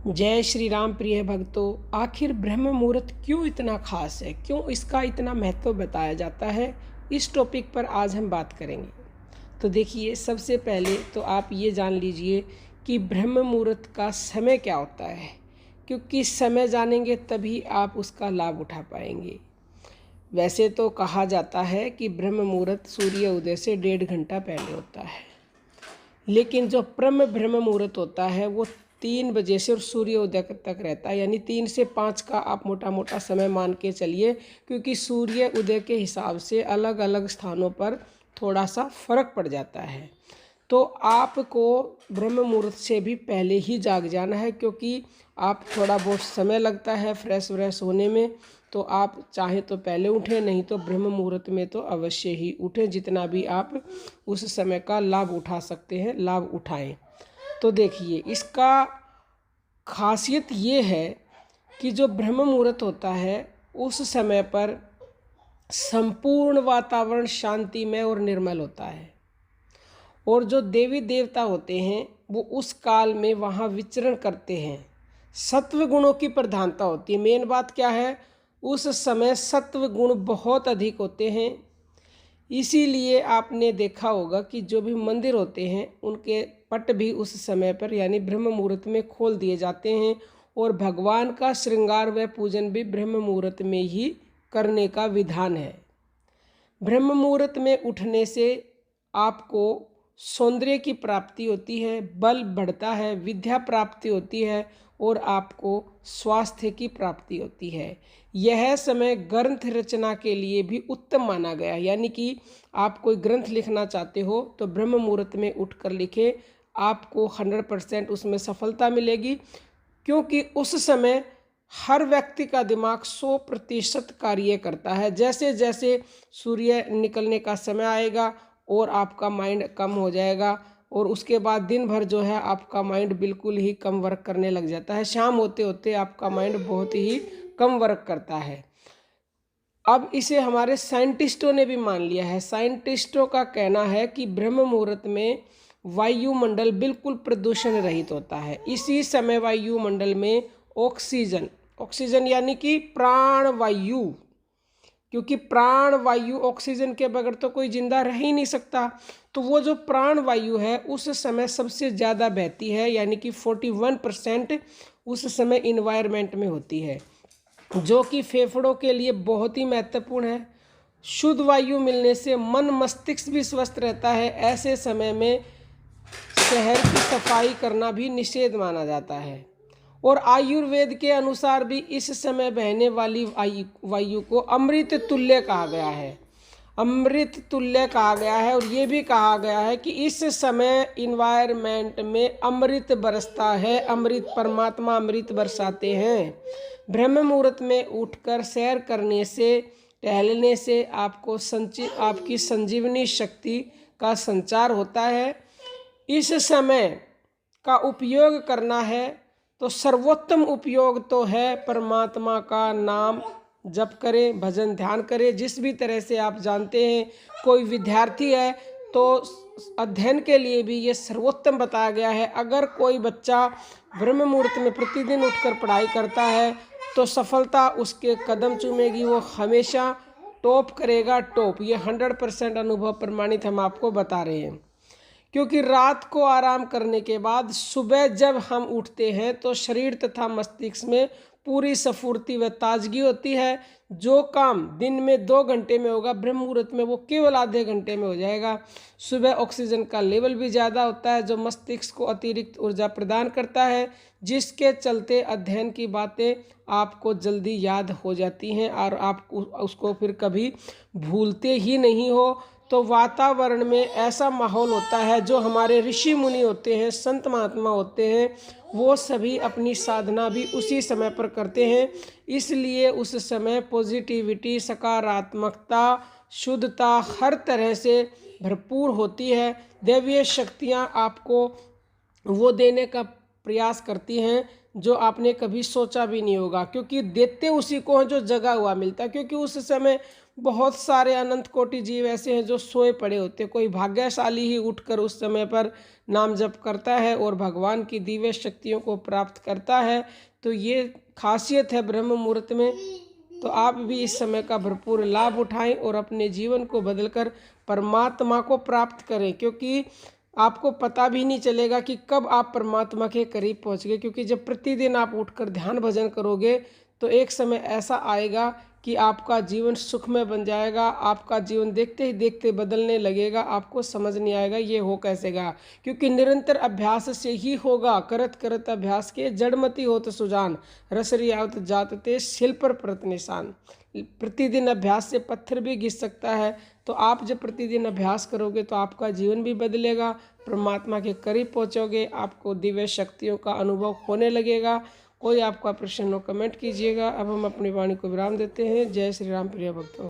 जय श्री राम प्रिय भक्तों। आखिर ब्रह्म मुहूर्त क्यों इतना खास है, क्यों इसका इतना महत्व बताया जाता है, इस टॉपिक पर आज हम बात करेंगे। तो देखिए, सबसे पहले तो आप ये जान लीजिए कि ब्रह्म मुहूर्त का समय क्या होता है, क्योंकि समय जानेंगे तभी आप उसका लाभ उठा पाएंगे। वैसे तो कहा जाता है कि ब्रह्म मुहूर्त सूर्य उदय से 1.5 घंटा पहले होता है, लेकिन जो ब्रह्म मुहूर्त होता है वो 3 बजे से और सूर्योदय तक रहता है, यानी 3 से 5 का आप मोटा मोटा समय मान के चलिए, क्योंकि सूर्य उदय के हिसाब से अलग अलग स्थानों पर थोड़ा सा फर्क पड़ जाता है। तो आपको ब्रह्म मुहूर्त से भी पहले ही जाग जाना है, क्योंकि आप थोड़ा बहुत समय लगता है फ्रेश व्रेश होने में। तो आप चाहे तो पहले उठें, नहीं तो ब्रह्म मुहूर्त में तो अवश्य ही उठें। जितना भी आप उस समय का लाभ उठा सकते हैं, लाभ उठाएं। तो देखिए, इसका खासियत ये है कि जो ब्रह्म मुहूर्त होता है उस समय पर संपूर्ण वातावरण शांतिमय और निर्मल होता है, और जो देवी देवता होते हैं वो उस काल में वहाँ विचरण करते हैं। सत्व गुणों की प्रधानता होती है। मेन बात क्या है, उस समय सत्व गुण बहुत अधिक होते हैं। इसीलिए आपने देखा होगा कि जो भी मंदिर होते हैं उनके पट भी उस समय पर यानी ब्रह्म मुहूर्त में खोल दिए जाते हैं, और भगवान का श्रृंगार व पूजन भी ब्रह्म मुहूर्त में ही करने का विधान है। ब्रह्म मुहूर्त में उठने से आपको सौंदर्य की प्राप्ति होती है, बल बढ़ता है, विद्या प्राप्ति होती है और आपको स्वास्थ्य की प्राप्ति होती है। यह समय ग्रंथ रचना के लिए भी उत्तम माना गया है, यानी कि आप कोई ग्रंथ लिखना चाहते हो तो ब्रह्म मुहूर्त में उठकर लिखे, आपको 100% उसमें सफलता मिलेगी। क्योंकि उस समय हर व्यक्ति का दिमाग 100% कार्य करता है। जैसे जैसे सूर्य निकलने का समय आएगा और आपका माइंड कम हो जाएगा, और उसके बाद दिन भर जो है आपका माइंड बिल्कुल ही कम वर्क करने लग जाता है। शाम होते होते आपका माइंड बहुत ही कम वर्क करता है। अब इसे हमारे साइंटिस्टों ने भी मान लिया है। साइंटिस्टों का कहना है कि ब्रह्म मुहूर्त में वायुमंडल बिल्कुल प्रदूषण रहित होता है। इसी समय वायुमंडल में ऑक्सीजन यानी कि प्राण वायु, क्योंकि प्राण वायु ऑक्सीजन के बगैर तो कोई जिंदा रह ही नहीं सकता। तो वो जो प्राण वायु है उस समय सबसे ज़्यादा बहती है, यानी कि 41% उस समय इन्वायरमेंट में होती है, जो कि फेफड़ों के लिए बहुत ही महत्वपूर्ण है। शुद्ध वायु मिलने से मन मस्तिष्क भी स्वस्थ रहता है। ऐसे समय में शहर की सफाई करना भी निषेध माना जाता है, और आयुर्वेद के अनुसार भी इस समय बहने वाली वायु को अमृत तुल्य कहा गया है। अमृत तुल्य कहा गया है, और ये भी कहा गया है कि इस समय इन्वायरमेंट में अमृत बरसता है, अमृत परमात्मा अमृत बरसाते हैं। ब्रह्म मुहूर्त में उठकर सैर करने से, टहलने से आपकी संजीवनी शक्ति का संचार होता है। इस समय का उपयोग करना है तो सर्वोत्तम उपयोग तो है परमात्मा का नाम जप करें, भजन ध्यान करें। जिस भी तरह से आप जानते हैं, कोई विद्यार्थी है तो अध्ययन के लिए भी ये सर्वोत्तम बताया गया है। अगर कोई बच्चा ब्रह्म मुहूर्त में प्रतिदिन उठकर पढ़ाई करता है तो सफलता उसके कदम चूमेगी, वो हमेशा टॉप करेगा, टॉप। ये 100% अनुभव प्रमाणित हम आपको बता रहे हैं। क्योंकि रात को आराम करने के बाद सुबह जब हम उठते हैं तो शरीर तथा मस्तिष्क में पूरी स्फूर्ति व ताजगी होती है। जो काम दिन में 2 घंटे में होगा, ब्रह्म मुहूर्त में वो केवल आधे घंटे में हो जाएगा। सुबह ऑक्सीजन का लेवल भी ज़्यादा होता है, जो मस्तिष्क को अतिरिक्त ऊर्जा प्रदान करता है, जिसके चलते अध्ययन की बातें आपको जल्दी याद हो जाती हैं और आप उसको फिर कभी भूलते ही नहीं हो। तो वातावरण में ऐसा माहौल होता है, जो हमारे ऋषि मुनि होते हैं, संत महात्मा होते हैं, वो सभी अपनी साधना भी उसी समय पर करते हैं। इसलिए उस समय पॉजिटिविटी, सकारात्मकता, शुद्धता हर तरह से भरपूर होती है। दैवीय शक्तियाँ आपको वो देने का प्रयास करती हैं जो आपने कभी सोचा भी नहीं होगा, क्योंकि देते उसी को हैं जो जगा हुआ मिलता है। क्योंकि उस समय बहुत सारे अनंत कोटि जीव ऐसे हैं जो सोए पड़े होते हैं। कोई भाग्यशाली ही उठकर उस समय पर नाम जप करता है और भगवान की दिव्य शक्तियों को प्राप्त करता है। तो ये खासियत है ब्रह्म मुहूर्त में। तो आप भी इस समय का भरपूर लाभ उठाएं और अपने जीवन को बदलकर परमात्मा को प्राप्त करें, क्योंकि आपको पता भी नहीं चलेगा कि कब आप परमात्मा के करीब पहुंच गए। क्योंकि जब प्रतिदिन आप उठकर ध्यान भजन करोगे तो एक समय ऐसा आएगा कि आपका जीवन सुखमय बन जाएगा। आपका जीवन देखते ही देखते बदलने लगेगा, आपको समझ नहीं आएगा ये हो कैसेगा। क्योंकि निरंतर अभ्यास से ही होगा। करत करत अभ्यास के जड़मति होत सुजान, रसरी आवत जात ते शिल पर प्रत निशान। प्रतिदिन अभ्यास से पत्थर भी घिस सकता है। तो आप जब प्रतिदिन अभ्यास करोगे तो आपका जीवन भी बदलेगा, परमात्मा के करीब पहुंचोगे, आपको दिव्य शक्तियों का अनुभव होने लगेगा। कोई आपका प्रश्न हो कमेंट कीजिएगा। अब हम अपनी वाणी को विराम देते हैं। जय श्री राम प्रिय भक्तों।